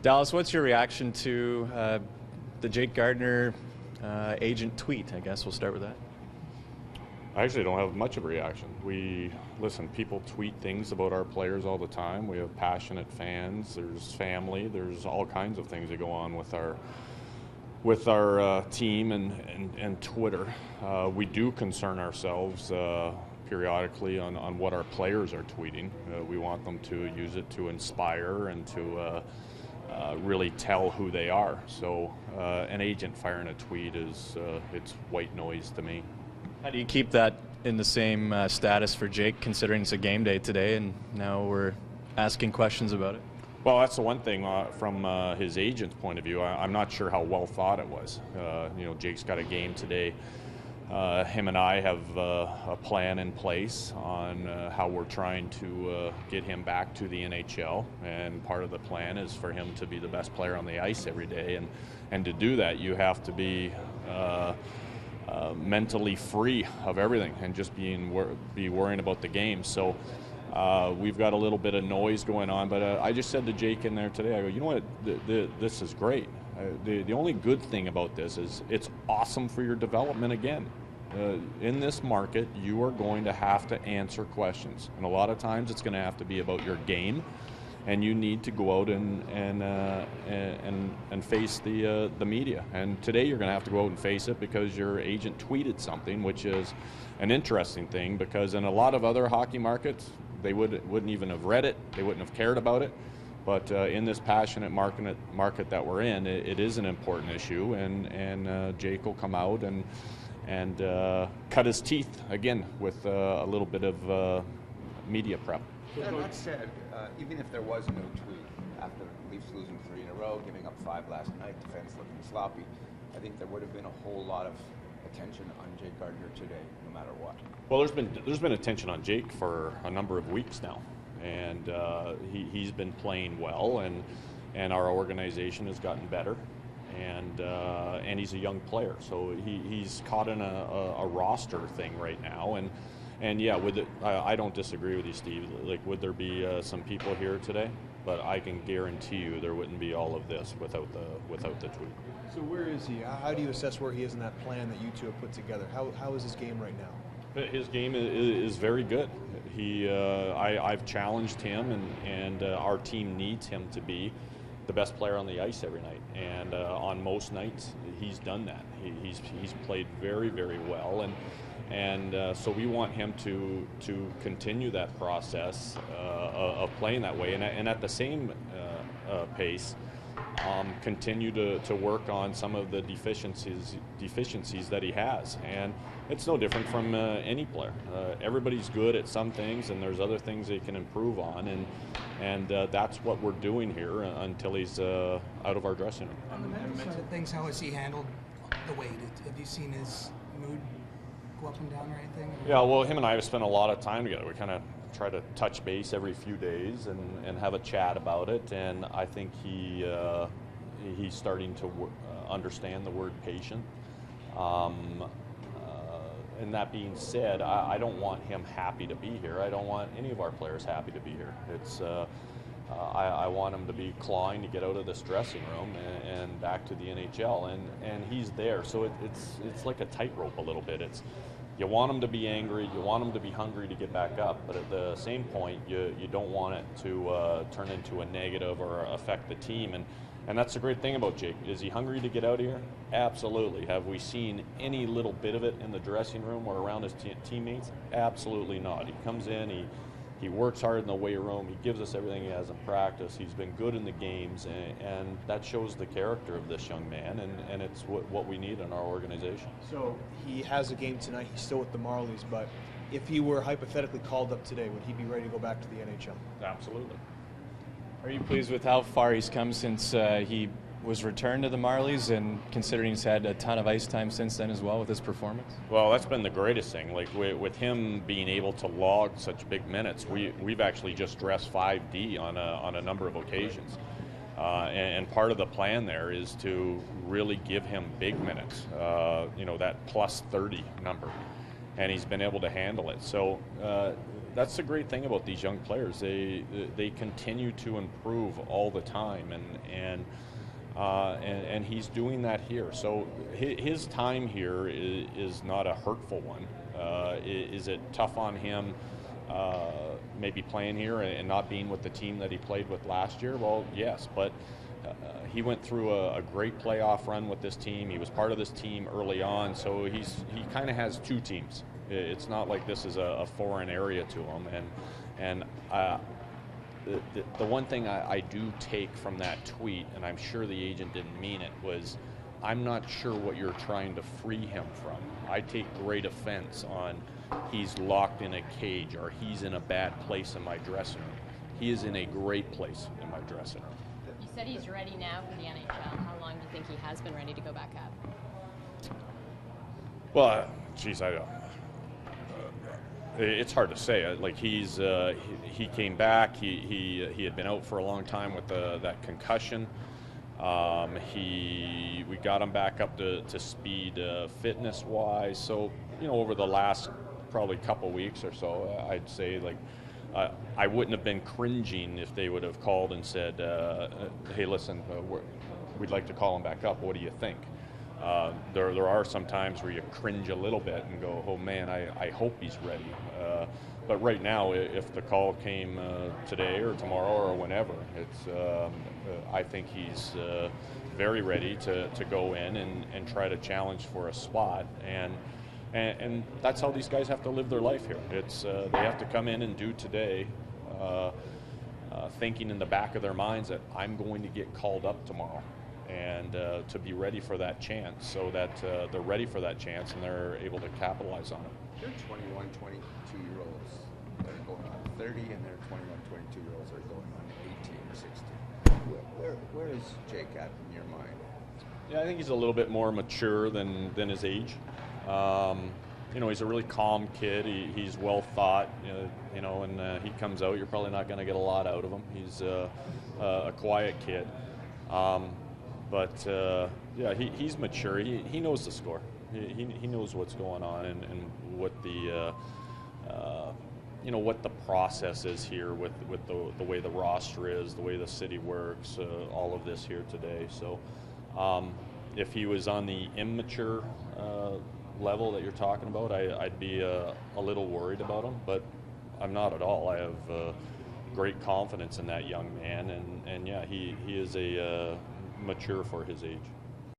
Dallas, what's your reaction to the Jake Gardiner agent tweet? I guess we'll start with that. I actually don't have much of a reaction. Listen, people tweet things about our players all the time. We have passionate fans, there's family, there's all kinds of things that go on with our team and Twitter. We do concern ourselves periodically on what our players are tweeting. We want them to use it to inspire and to really tell who they are. So an agent firing a tweet it's white noise to me. How do you keep that in the same status for Jake, considering it's a game day today and now we're asking questions about it? Well, that's the one thing from his agent's point of view. I'm not sure how well thought it was. Jake's got a game today. Him and I have a plan in place on how we're trying to get him back to the NHL, and part of the plan is for him to be the best player on the ice every day, and to do that you have to be mentally free of everything and just be worrying about the game. So we've got a little bit of noise going on, but I just said to Jake in there today, I go, you know what, this is great. The only good thing about this is it's awesome for your development again. In this market, you are going to have to answer questions, and a lot of times it's going to have to be about your game, and you need to go out and face the media. And today you're going to have to go out and face it because your agent tweeted something, which is an interesting thing, because in a lot of other hockey markets, they wouldn't even have read it, they wouldn't have cared about it. But in this passionate market that we're in, it is an important issue, and Jake will come out and cut his teeth again with a little bit of media prep. That said, even if there was no tweet after the Leafs losing 3 in a row, giving up 5 last night, defense looking sloppy, I think there would have been a whole lot of attention on Jake Gardiner today, no matter what. Well, there's been attention on Jake for a number of weeks now. And he's been playing well, and our organization has gotten better, and he's a young player, so he's caught in a roster thing right now, and yeah, I don't disagree with you, Steve. Like, would there be some people here today? But I can guarantee you there wouldn't be all of this without the tweet. So where is he? How do you assess where he is in that plan that you two have put together? How is his game right now? His game is very good. I've challenged him, and our team needs him to be the best player on the ice every night. And on most nights, he's done that. He's played very, very well, and so we want him to continue that process of playing that way, and at the same pace, continue to work on some of the deficiencies that he has. And it's no different from any player. Everybody's good at some things, and there's other things they can improve on, and that's what we're doing here until he's out of our dressing room. On the mental side of things, how has he handled the weight? Have you seen his mood go up and down or anything? Yeah, well, him and I have spent a lot of time together. We kind of try to touch base every few days and have a chat about it, and I think he's starting to understand the word patient. And that being said, I don't want him happy to be here. I don't want any of our players happy to be here. I want him to be clawing to get out of this dressing room and back to the NHL, and he's there. So it's like a tightrope a little bit. You want him to be angry, you want him to be hungry to get back up, but at the same point, you don't want it to turn into a negative or affect the team. And that's the great thing about Jake. Is he hungry to get out of here? Absolutely. Have we seen any little bit of it in the dressing room or around his teammates? Absolutely not. He comes in, he works hard in the weight room, he gives us everything he has in practice, he's been good in the games, and that shows the character of this young man, and it's what we need in our organization. So he has a game tonight, he's still with the Marlies, but if he were hypothetically called up today, would he be ready to go back to the NHL? Absolutely. Are you pleased with how far he's come since he was returned to the Marlies, and considering he's had a ton of ice time since then as well with his performance? Well, that's been the greatest thing. Like with him being able to log such big minutes, we've actually just dressed 5D on a number of occasions, and part of the plan there is to really give him big minutes. That plus 30 number, and he's been able to handle it. So that's the great thing about these young players. They continue to improve all the time, and he's doing that here. So his time here is not a hurtful one. Is it tough on him? Maybe playing here and not being with the team that he played with last year? Well, yes, but he went through a great playoff run with this team. He was part of this team early on, so he kind of has two teams. It's not like this is a foreign area to him. And the one thing I do take from that tweet, and I'm sure the agent didn't mean it, was I'm not sure what you're trying to free him from. I take great offense on he's locked in a cage or he's in a bad place in my dressing room. He is in a great place in my dressing room. You said he's ready now for the NHL. How long do you think he has been ready to go back up? Well, geez, it's hard to say. Like he came back. He had been out for a long time with that concussion. We got him back up to speed fitness wise. So over the last probably couple weeks or so, I'd say I wouldn't have been cringing if they would have called and said, "Hey, listen, we'd like to call him back up. What do you think?" There are some times where you cringe a little bit and go, "Oh man, I hope he's ready." But right now, if the call came today or tomorrow or whenever, I think he's very ready to go in and try to challenge for a spot. And that's how these guys have to live their life here. They have to come in and do today, thinking in the back of their minds that I'm going to get called up tomorrow, and to be ready for that chance, so that they're ready for that chance and they're able to capitalize on it. There are 21, 22-year-olds that are going on 30, and there are 21, 22-year-olds that are going on 18 or 16. Where is Jake at in your mind? Yeah, I think he's a little bit more mature than his age. He's a really calm kid. He's well thought, and he comes out, you're probably not going to get a lot out of him. He's a quiet kid. He's mature. He knows the score. He knows what's going on and what the what the process is here with the way the roster is, the way the city works, all of this here today. So if he was on the immature level that you're talking about, I'd be a little worried about him, but I'm not at all. I have great confidence in that young man, and yeah, he is a mature for his age.